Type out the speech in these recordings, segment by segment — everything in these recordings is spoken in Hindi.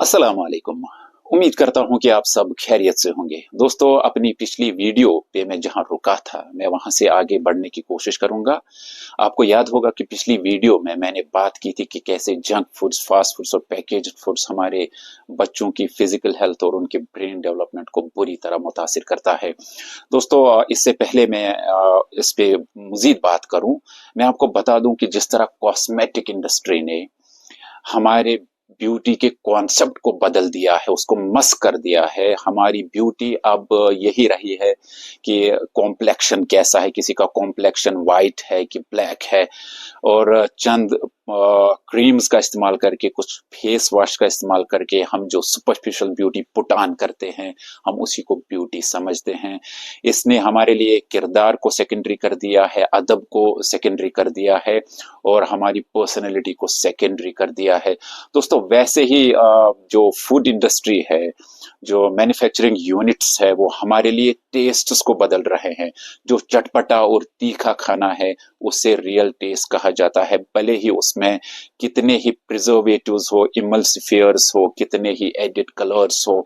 अस्सलाम वालेकुम। उम्मीद करता हूँ कि आप सब खैरियत से होंगे। दोस्तों, अपनी पिछली वीडियो पे मैं जहाँ रुका था, मैं वहाँ से आगे बढ़ने की कोशिश करूँगा। आपको याद होगा कि पिछली वीडियो में मैंने बात की थी कि कैसे जंक फूड्स, फास्ट फूड्स और पैकेज्ड फूड्स हमारे बच्चों की फिजिकल हेल्थ और उनके ब्रेन डेवलपमेंट को बुरी तरह मुतासिर करता है। दोस्तों, इससे पहले मैं इस पे मज़ीद बात करूँ, मैं आपको बता दूँ कि जिस तरह कॉस्मेटिक इंडस्ट्री ने हमारे ब्यूटी के कॉन्सेप्ट को बदल दिया है, उसको मस कर दिया है। हमारी ब्यूटी अब यही रही है कि कॉम्प्लेक्शन कैसा है, किसी का कॉम्प्लेक्शन वाइट है कि ब्लैक है, और चंद क्रीम्स का इस्तेमाल करके, कुछ फेस वॉश का इस्तेमाल करके हम जो सुपरफिशियल ब्यूटी पुट ऑन करते हैं, हम उसी को ब्यूटी समझते हैं। इसने हमारे लिए किरदार को सेकेंडरी कर दिया है, अदब को सेकेंडरी कर दिया है, और हमारी पर्सनैलिटी को सेकेंडरी कर दिया है। दोस्तों, वैसे ही जो फूड इंडस्ट्री है, जो मैन्युफैक्चरिंग यूनिट्स है, वो हमारे लिए टेस्ट्स को बदल रहे हैं। जो चटपटा और तीखा खाना है, उसे रियल टेस्ट कहा जाता है, भले ही उसमें कितने ही प्रिजर्वेटिव्स हो, इमल्सिफियर्स हो, कितने ही एडिड कलर्स हो।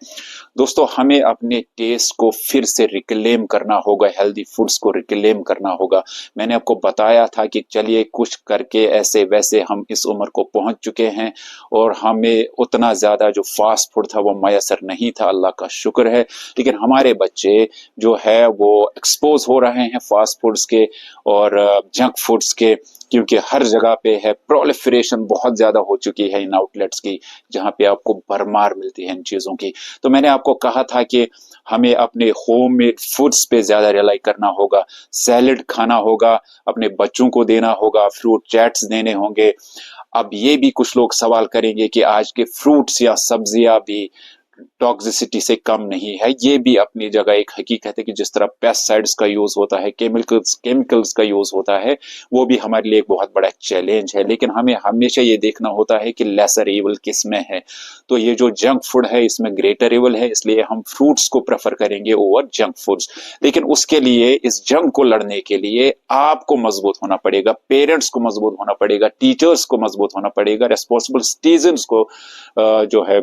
दोस्तों, हमें अपने टेस्ट को फिर से रिक्लेम करना होगा, हेल्दी फूड्स को रिक्लेम करना होगा। मैंने आपको बताया था कि चलिए कुछ करके ऐसे वैसे हम इस उम्र को पहुंच चुके हैं, और हमें उतना ज्यादा जो फास्ट फूड था वो मयसर नहीं था, अल्लाह का शुक्र है। लेकिन हमारे बच्चे जो है वो एक्सपोज हो रहे हैं फास्ट फूड्स के और जंक फूड्स के, क्योंकि हर जगह पे है, प्रोलिफरेशन बहुत ज्यादा हो चुकी है इन आउटलेट्स की, जहां पे आपको भरमार मिलती है इन चीजों की। तो मैंने आपको कहा था कि हमें अपने होममेड फूड्स पे ज्यादा रिलाई करना होगा, सैलेड खाना होगा, अपने बच्चों को देना होगा, फ्रूट चैट्स देने होंगे। अब ये भी कुछ लोग सवाल करेंगे कि आज के फ्रूट्स या सब्जियां भी टॉक्सिसिटी से कम नहीं है। ये भी अपनी जगह एक हकीकत है कि जिस तरह पेस्टिसाइड्स का यूज होता है, केमिकल्स का यूज होता है, वो भी हमारे लिए एक बहुत बड़ा चैलेंज है। लेकिन हमें हमेशा ये देखना होता है कि लेसर इवल किस में है। तो ये जो जंक फूड है, इसमें ग्रेटर इवल है, इसलिए हम फ्रूट्स को प्रेफर करेंगे ओवर जंक फूड्स। लेकिन उसके लिए, इस जंग को लड़ने के लिए आपको मजबूत होना पड़ेगा, पेरेंट्स को मजबूत होना पड़ेगा, टीचर्स को मजबूत होना पड़ेगा, रेस्पॉन्सिबल सिटीजन को जो है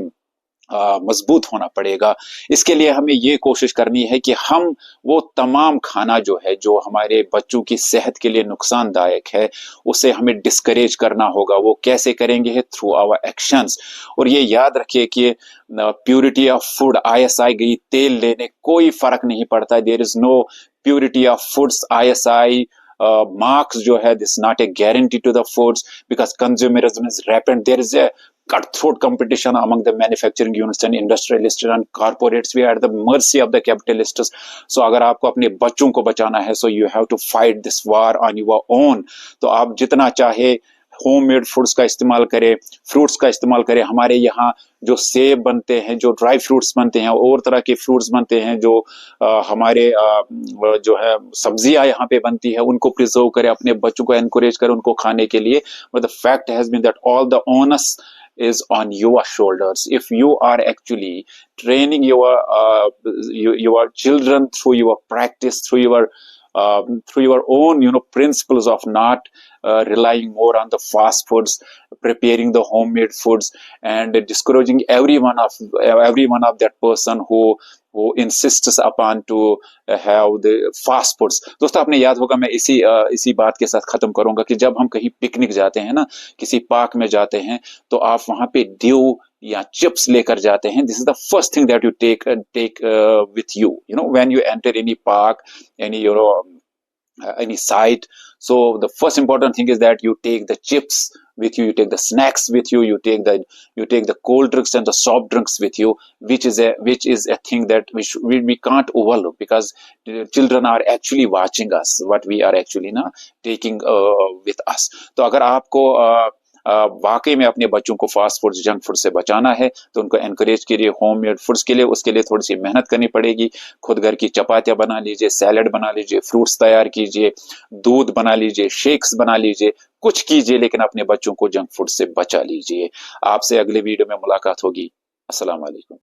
मजबूत होना पड़ेगा। इसके लिए हमें ये कोशिश करनी है कि हम वो तमाम खाना जो है, जो हमारे बच्चों की सेहत के लिए नुकसानदायक है, उसे हमें डिस्करेज करना होगा। वो कैसे करेंगे? Through our actions. और ये याद रखिए कि प्यूरिटी ऑफ फूड, आईएसआई गई तेल लेने, कोई फर्क नहीं पड़ता। There is no purity of foods, ISI marks जो है, this not a guarantee to the foods, because consumerism is rampant. There is a cutthroat competition among the manufacturing units and industrialists and corporates. We are at the mercy of the capitalists. So अगर आपको अपने बच्चों को बचाना है, so you have to fight this war on your own. तो आप जितना चाहे होममेड फूड्स का इस्तेमाल करें, फ्रूट्स का इस्तेमाल करें। हमारे यहाँ जो सेब बनते हैं, जो ड्राई फ्रूट्स बनते हैं, और तरह के फ्रूट्स बनते हैं, जो हमारे जो है सब्जियां यहाँ पे बनती है, उनको प्रिजर्व करें, अपने बच्चों को एनकरेज करें उनको खाने के लिए। But the fact has been that all the onus is on your shoulders. If you are actually training your children through your practice, through your own principles of not relying more on the fast foods, preparing the homemade foods, and discouraging every one of that person who insists upon to have the fast foods. दोस्तों, आपने याद होगा, मैं इसी बात के साथ खत्म करूंगा कि जब हम कहीं पिकनिक जाते हैं ना, किसी पार्क में जाते हैं, तो आप वहां पे ड्यू या चिप्स लेकर जाते हैं। This is the first thing that you take with you when you enter any park, any any site. So the first important thing is that you take the chips with you, you take the snacks with you, you take the cold drinks and the soft drinks with you, which is a thing that we can't overlook, because children are actually watching us, what we are actually taking with us. तो अगर आपको वाकई में अपने बच्चों को फास्ट फूड, जंक फूड से बचाना है, तो उनको एनकरेज कीजिए होममेड फूड्स के लिए। उसके लिए थोड़ी सी मेहनत करनी पड़ेगी। खुद घर की चपातियां बना लीजिए, सैलेड बना लीजिए, फ्रूट्स तैयार कीजिए, दूध बना लीजिए, शेक्स बना लीजिए, कुछ कीजिए, लेकिन अपने बच्चों को जंक फूड से बचा लीजिए। आपसे अगले वीडियो में मुलाकात होगी। अस्सलाम वालेकुम।